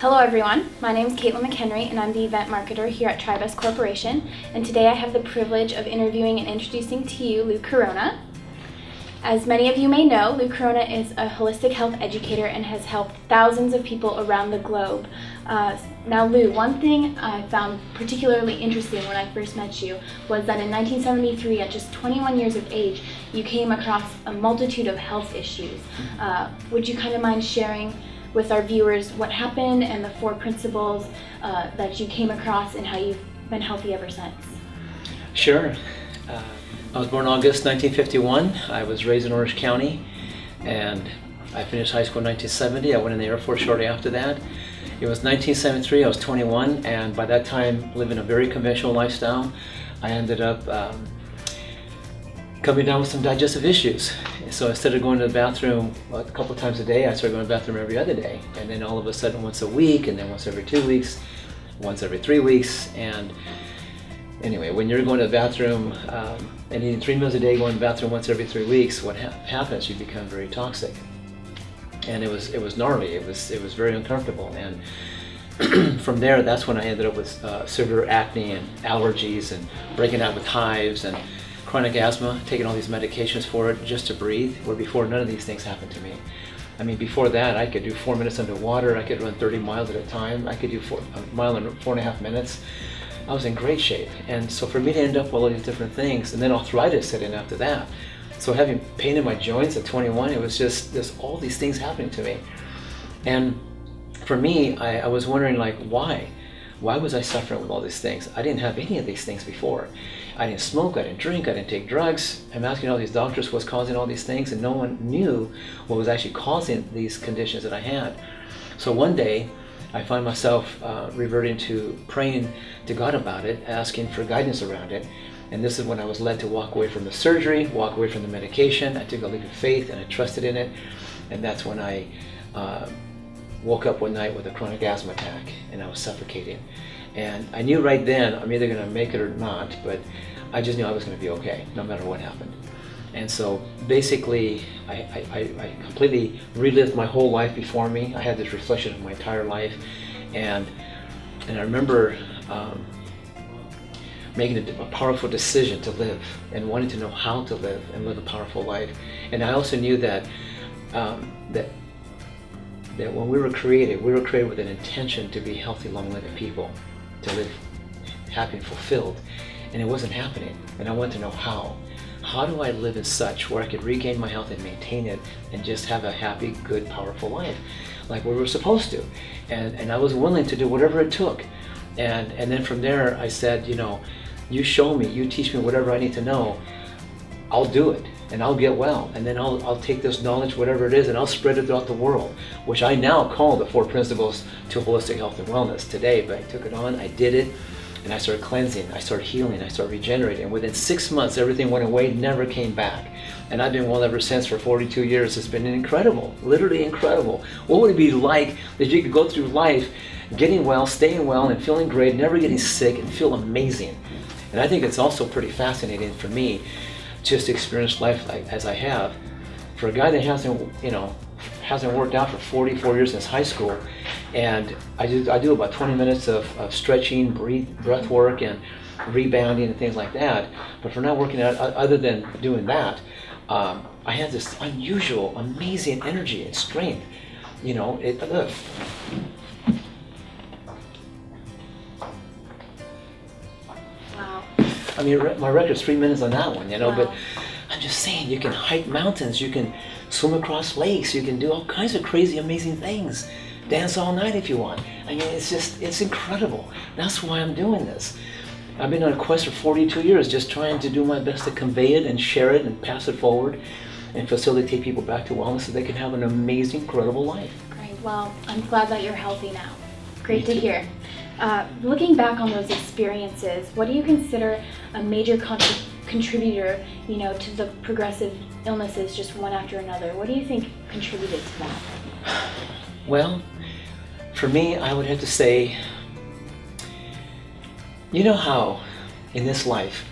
Hello everyone, my name is Caitlin McHenry and I'm the event marketer here at Tribus Corporation, and today I have the privilege of interviewing and introducing to you Lou Corona. As many of you may know, Lou Corona is a holistic health educator and has helped thousands of people around the globe. Now Lou, one thing I found particularly interesting when I first met you was that in 1973, at just 21 years of age, you came across a multitude of health issues. Would you kind of mind sharing with our viewers what happened and the 4 principles that you came across and how you've been healthy ever since? Sure. I was born August 1951. I was raised in Orange County, and I finished high school in 1970. I went in the Air Force shortly after that. It was 1973, I was 21, and by that time living a very conventional lifestyle. I ended up coming down with some digestive issues. So instead of going to the bathroom a couple times a day, I started going to the bathroom every other day. And then all of a sudden once a week, and then once every 2 weeks, once every 3 weeks. And anyway, when you're going to the bathroom and eating 3 meals a day, going to the bathroom once every 3 weeks, what happens? You become very toxic. And it was gnarly. It was very uncomfortable. And from there, that's when I ended up with severe acne and allergies and breaking out with hives and chronic asthma, taking all these medications for it just to breathe, where before none of these things happened to me. I mean, before that, I could do 4 minutes underwater, I could run 30 miles at a time, I could do a mile in 4.5 minutes. I was in great shape. And so for me to end up with all these different things, and then arthritis set in after that. So having pain in my joints at 21, it was just, there's all these things happening to me. And for me, I was wondering, like, why? Why was I suffering with all these things? I didn't have any of these things before. I didn't smoke, I didn't drink, I didn't take drugs. I'm asking all these doctors what's causing all these things, and no one knew what was actually causing these conditions that I had. So one day, I find myself reverting to praying to God about it, asking for guidance around it. And this is when I was led to walk away from the surgery, walk away from the medication. I took a leap of faith and I trusted in it. And that's when I woke up one night with a chronic asthma attack, and I was suffocating. And I knew right then I'm either going to make it or not, but I just knew I was going to be okay no matter what happened. And so basically I completely relived my whole life before me. I had this reflection of my entire life, and I remember making a powerful decision to live and wanting to know how to live and live a powerful life. And I also knew that that when we were created with an intention to be healthy, long-living people, to live happy and fulfilled, and it wasn't happening. And I wanted to know how. How do I live as such where I could regain my health and maintain it and just have a happy, good, powerful life like we were supposed to? And I was willing to do whatever it took. And then from there I said, you know, you show me, you teach me whatever I need to know, I'll do it and I'll get well. And then I'll take this knowledge, whatever it is, and I'll spread it throughout the world, which I now call the 4 principles to holistic health and wellness today. But I took it on, I did it, and I started cleansing, I started healing, I started regenerating. And within 6 months, everything went away, never came back. And I've been well ever since for 42 years. It's been incredible, literally incredible. What would it be like that you could go through life getting well, staying well, and feeling great, never getting sick, and feel amazing? And I think it's also pretty fascinating for me just to experience life like as I have. For a guy that hasn't worked out for 44 years since high school, and I do about 20 minutes of stretching, breath work, and rebounding and things like that. But for not working out, other than doing that, I had this unusual, amazing energy and strength. You know, Wow. I mean, my record's 3 minutes on that one, you know. Wow. But I'm just saying, you can hike mountains, you can swim across lakes, you can do all kinds of crazy, amazing things. Dance all night if you want. I mean, it's incredible. That's why I'm doing this. I've been on a quest for 42 years, just trying to do my best to convey it and share it and pass it forward and facilitate people back to wellness so they can have an amazing, incredible life. Great. Well, I'm glad that you're healthy now. Great to hear. Looking back on those experiences, what do you consider a major contributor, you know, to the progressive illnesses, just one after another? What do you think contributed to that? Well, for me, I would have to say, you know how in this life,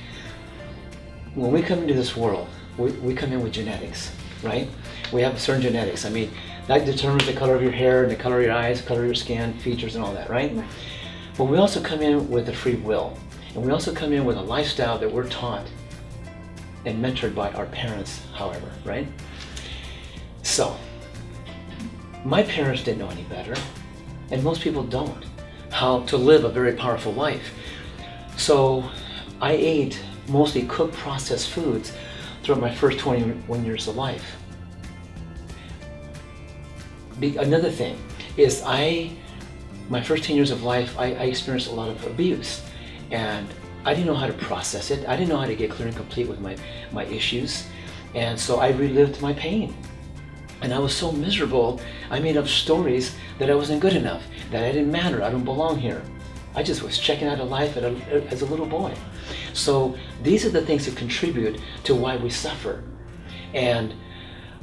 when we come into this world, we come in with genetics, right? We have certain genetics. I mean, That determines the color of your hair and the color of your eyes, color of your skin, features and all that, right? Right. But we also come in with a free will. And we also come in with a lifestyle that we're taught and mentored by our parents, however, right? So, my parents didn't know any better, and most people don't, how to live a very powerful life. So, I ate mostly cooked processed foods throughout my first 21 years of life. Another thing is my first 10 years of life, I experienced a lot of abuse, and I didn't know how to process it. I didn't know how to get clear and complete with my issues, and so I relived my pain. And I was so miserable, I made up stories that I wasn't good enough, that I didn't matter, I don't belong here. I just was checking out of life as a little boy. So these are the things that contribute to why we suffer. And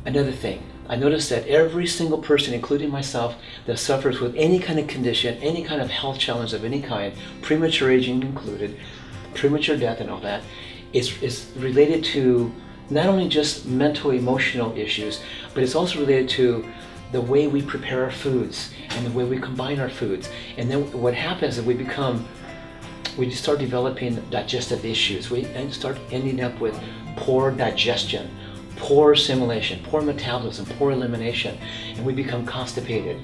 another thing, I noticed that every single person, including myself, that suffers with any kind of condition, any kind of health challenge of any kind, premature aging included, premature death and all that, is related to not only just mental, emotional issues, but it's also related to the way we prepare our foods and the way we combine our foods. And then what happens is we start developing digestive issues. We start ending up with poor digestion, poor assimilation, poor metabolism, poor elimination, and we become constipated.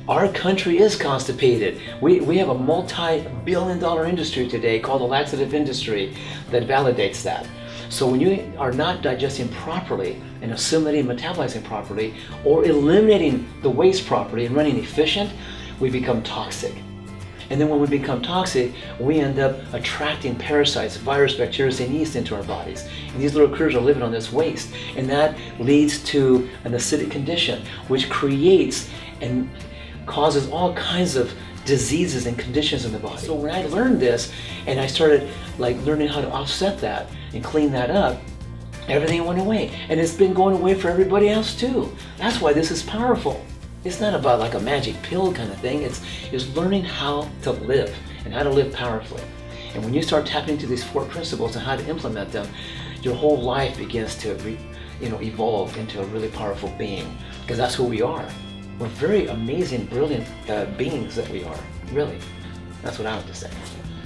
Our country is constipated. We have a multi-billion-dollar industry today called the laxative industry that validates that. So when you are not digesting properly and assimilating and metabolizing properly, or eliminating the waste properly and running efficient, we become toxic. And then when we become toxic, we end up attracting parasites, virus, bacteria, and yeast into our bodies. And these little critters are living on this waste. And that leads to an acidic condition, which creates and causes all kinds of diseases and conditions in the body. So when I learned this, and I started learning how to offset that and clean that up, everything went away. And it's been going away for everybody else too. That's why this is powerful. It's not about like a magic pill kind of thing. It's learning how to live and how to live powerfully. And when you start tapping into these 4 principles and how to implement them, your whole life begins to evolve into a really powerful being, because that's who we are. We're very amazing, brilliant beings that we are, really. That's what I have to say.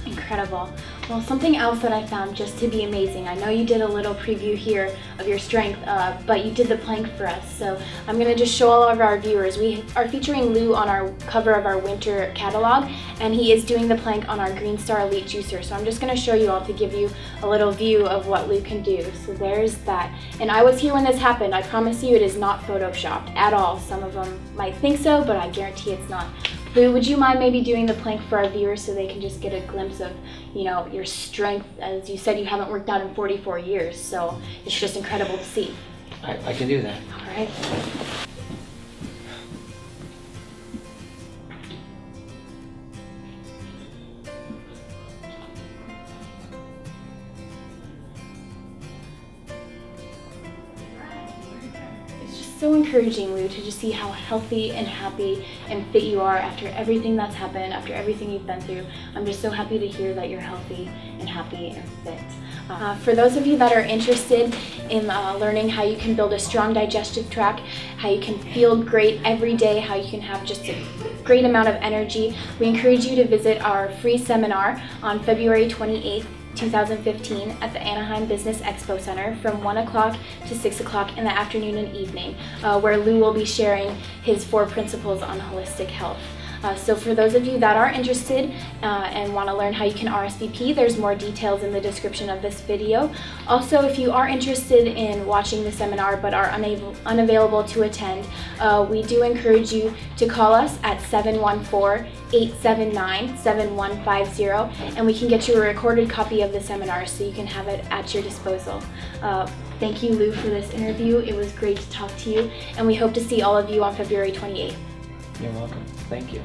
Incredible. Well, something else that I found just to be amazing, I know you did a little preview here of your strength, but you did the plank for us. So I'm going to just show all of our viewers. We are featuring Lou on our cover of our winter catalog, and he is doing the plank on our Green Star Elite juicer. So I'm just going to show you all to give you a little view of what Lou can do. So there's that. And I was here when this happened. I promise you it is not photoshopped at all. Some of them might think so, but I guarantee it's not. Lou, would you mind maybe doing the plank for our viewers so they can just get a glimpse of, your strength? As you said, you haven't worked out in 44 years, so it's just incredible to see. I can do that. All right. So encouraging, Lou, to just see how healthy and happy and fit you are after everything that's happened, after everything you've been through. I'm just so happy to hear that you're healthy and happy and fit. For those of you that are interested in learning how you can build a strong digestive tract, how you can feel great every day, how you can have just a great amount of energy, we encourage you to visit our free seminar on February 28th, 2015 at the Anaheim Business Expo Center from 1 o'clock to 6 o'clock in the afternoon and evening, where Lou will be sharing his 4 principles on holistic health. So for those of you that are interested and want to learn how you can RSVP, there's more details in the description of this video. Also, if you are interested in watching the seminar but are unavailable to attend, we do encourage you to call us at 714-879-7150, and we can get you a recorded copy of the seminar so you can have it at your disposal. Thank you, Lou, for this interview. It was great to talk to you, and we hope to see all of you on February 28th. You're welcome. Thank you.